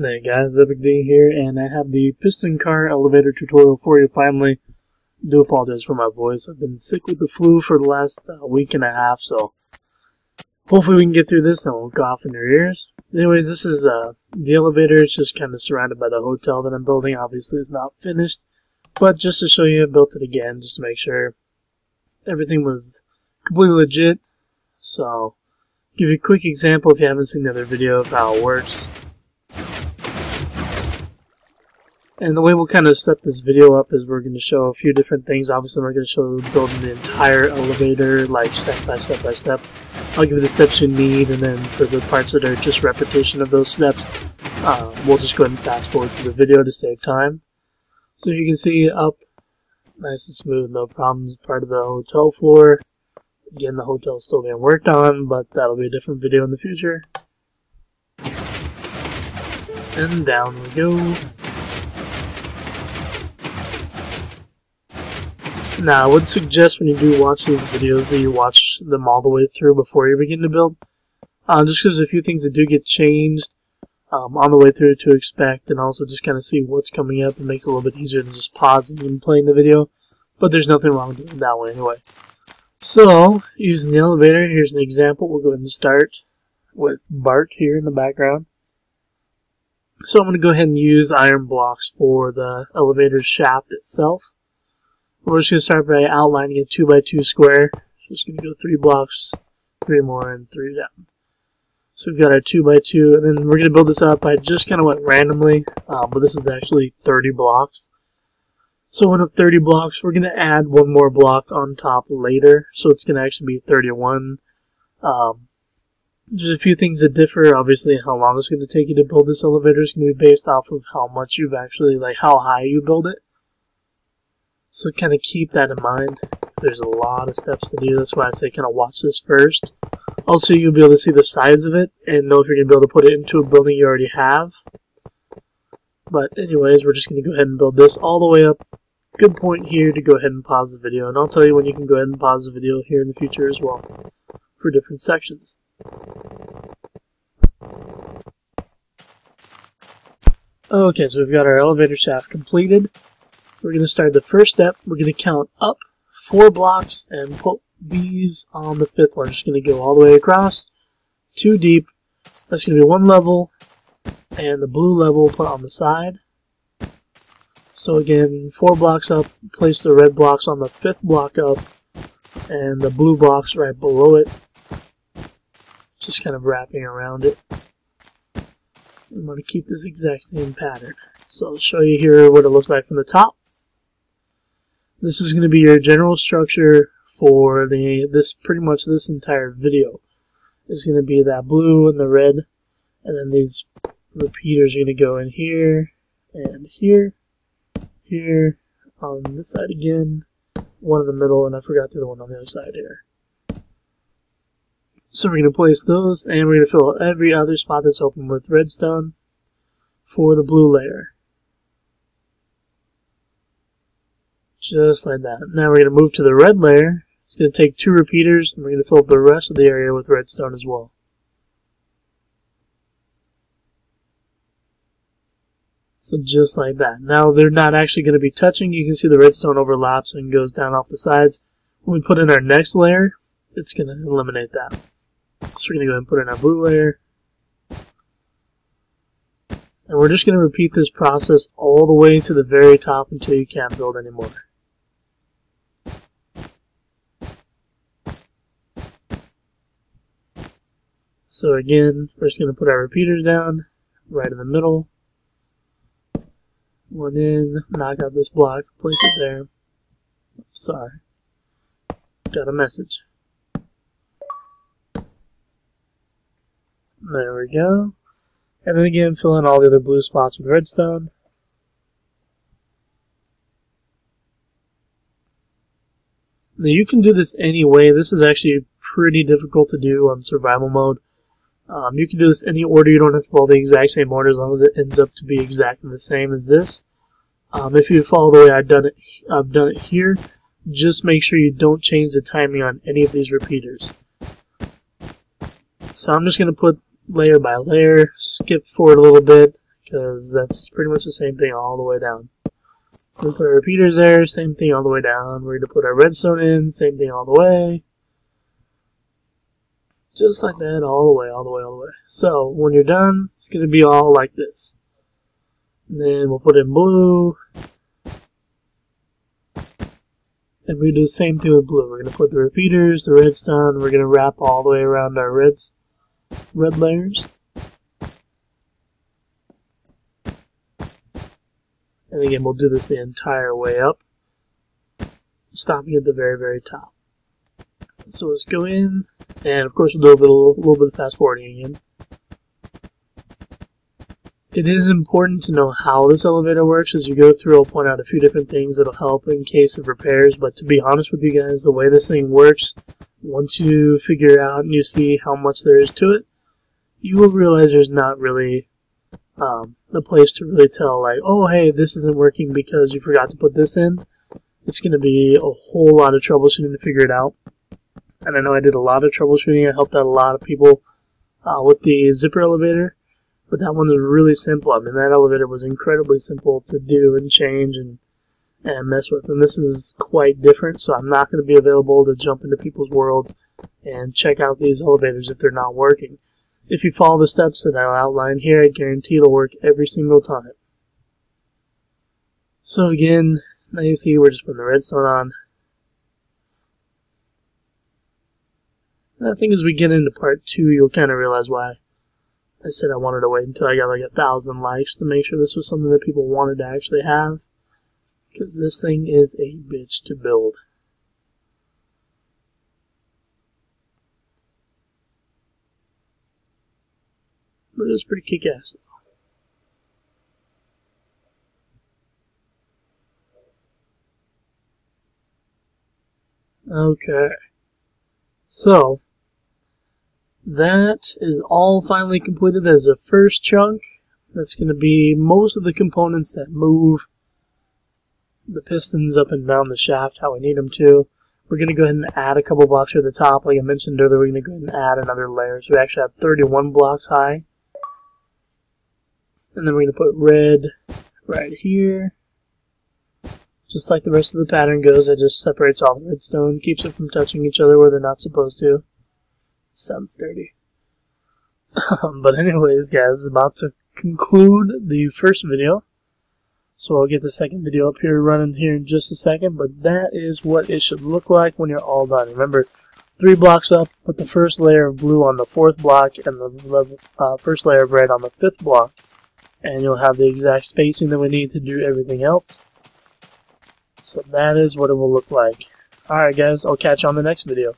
Hey guys, Epic D here, and I have the piston car elevator tutorial for you finally. I do apologize for my voice. I've been sick with the flu for the last week and a half, so hopefully we can get through this and it won't go off in your ears. Anyways, this is the elevator. It's just kind of surrounded by the hotel that I'm building. Obviously it's not finished, but just to show you, I built it again just to make sure everything was completely legit. So, give you a quick example if you haven't seen the other video of how it works. And the way we'll kind of set this video up is we're going to show a few different things. Obviously, we're going to show building the entire elevator, like step by step by step. I'll give you the steps you need, and then for the parts that are just repetition of those steps, we'll just go ahead and fast forward through the video to save time. So you can see up, nice and smooth, no problems. Part of the hotel floor. Again, the hotel is still being worked on, but that'll be a different video in the future. And down we go. Now, I would suggest when you do watch these videos that you watch them all the way through before you begin to build. Just because there's a few things that do get changed on the way through to expect, and also just kind of see what's coming up. It makes it a little bit easier than just pausing and playing the video. But there's nothing wrong with doing that way anyway. So, using the elevator, here's an example. We'll go ahead and start with Bart here in the background. So I'm going to go ahead and use iron blocks for the elevator shaft itself. We're just going to start by outlining a 2x2 square. Just going to go 3 blocks, 3 more, and 3 down. So we've got our 2x2, and then we're going to build this up. I just kind of went randomly, but this is actually 30 blocks. So when up 30 blocks, we're going to add one more block on top later. So it's going to actually be 31. There's a few things that differ. Obviously, how long it's going to take you to build this elevator is going to be based off of how much you've actually, like how high you build it. So kind of keep that in mind. There's a lot of steps to do. That's why I say kind of watch this first. Also, you'll be able to see the size of it and know if you're going to be able to put it into a building you already have. But anyways, we're just going to go ahead and build this all the way up. Good point here to go ahead and pause the video. And I'll tell you when you can go ahead and pause the video here in the future as well for different sections. Okay, so we've got our elevator shaft completed. We're going to start the first step. We're going to count up 4 blocks and put these on the 5th one. Just going to go all the way across, 2 deep. That's going to be 1 level, and the blue level put on the side. So again, 4 blocks up, place the red blocks on the 5th block up, and the blue blocks right below it. Just kind of wrapping around it. I'm going to keep this exact same pattern. So I'll show you here what it looks like from the top. This is going to be your general structure for pretty much this entire video. It's going to be that blue and the red, and then these repeaters are going to go in here and here, here on this side again, one in the middle, and I forgot the other one on the other side here. So we're going to place those, and we're going to fill every other spot that's open with redstone for the blue layer. Just like that. Now we're going to move to the red layer. It's going to take 2 repeaters, and we're going to fill up the rest of the area with redstone as well. So just like that. Now they're not actually going to be touching. You can see the redstone overlaps and goes down off the sides. When we put in our next layer, it's going to eliminate that. So we're going to go ahead and put in our blue layer. And we're just going to repeat this process all the way to the very top until you can't build anymore. So again, we're just going to put our repeaters down right in the middle. One in, knock out this block, place it there. Sorry. Got a message. There we go. And then again, fill in all the other blue spots with redstone. Now you can do this any way. This is actually pretty difficult to do on survival mode. You can do this any order. You don't have to follow the exact same order as long as it ends up to be exactly the same as this. If you follow the way I've done it here, just make sure you don't change the timing on any of these repeaters. So I'm just going to put layer by layer, skip forward a little bit, because that's pretty much the same thing all the way down. We put our repeaters there, same thing all the way down. We're going to put our redstone in, same thing all the way. Just like that, all the way, all the way, all the way. So, when you're done, it's going to be all like this. And then we'll put in blue. And we do the same thing with blue. We're going to put the repeaters, the redstone, we're going to wrap all the way around our red layers. And again, we'll do this the entire way up, stopping at the very, very top. So let's go in, and of course we'll do a little bit of fast forwarding again. It is important to know how this elevator works. As you go through, I'll point out a few different things that'll help in case of repairs, but to be honest with you guys, the way this thing works, once you figure it out and you see how much there is to it, you will realize there's not really a place to really tell, like, oh hey, this isn't working because you forgot to put this in. It's going to be a whole lot of troubleshooting to figure it out. And I know I did a lot of troubleshooting. I helped out a lot of people with the zipper elevator. But that one was really simple. I mean, that elevator was incredibly simple to do and change and mess with. And this is quite different, so I'm not going to be available to jump into people's worlds and check out these elevators if they're not working. If you follow the steps that I'll outline here, I guarantee it'll work every single time. So again, now you see we're just putting the redstone on. And I think as we get into part 2, you'll kind of realize why I said I wanted to wait until I got like 1,000 likes to make sure this was something that people wanted to actually have. Because this thing is a bitch to build. But it's pretty kick-ass though. Okay. So, that is all finally completed as a first chunk. That's going to be most of the components that move the pistons up and down the shaft how we need them to. We're going to go ahead and add a couple blocks here at the top. Like I mentioned earlier, we're going to go ahead and add another layer. So we actually have 31 blocks high. And then we're going to put red right here. Just like the rest of the pattern goes, it just separates all the redstone, keeps it from touching each other where they're not supposed to. Sounds dirty. But anyways, guys, about to conclude the first video. So I'll get the second video up here running here in just a second, but that is what it should look like when you're all done. Remember, 3 blocks up, put the first layer of blue on the 4th block and the first layer of red on the 5th block, and you'll have the exact spacing that we need to do everything else. So that is what it will look like. Alright guys, I'll catch you on the next video.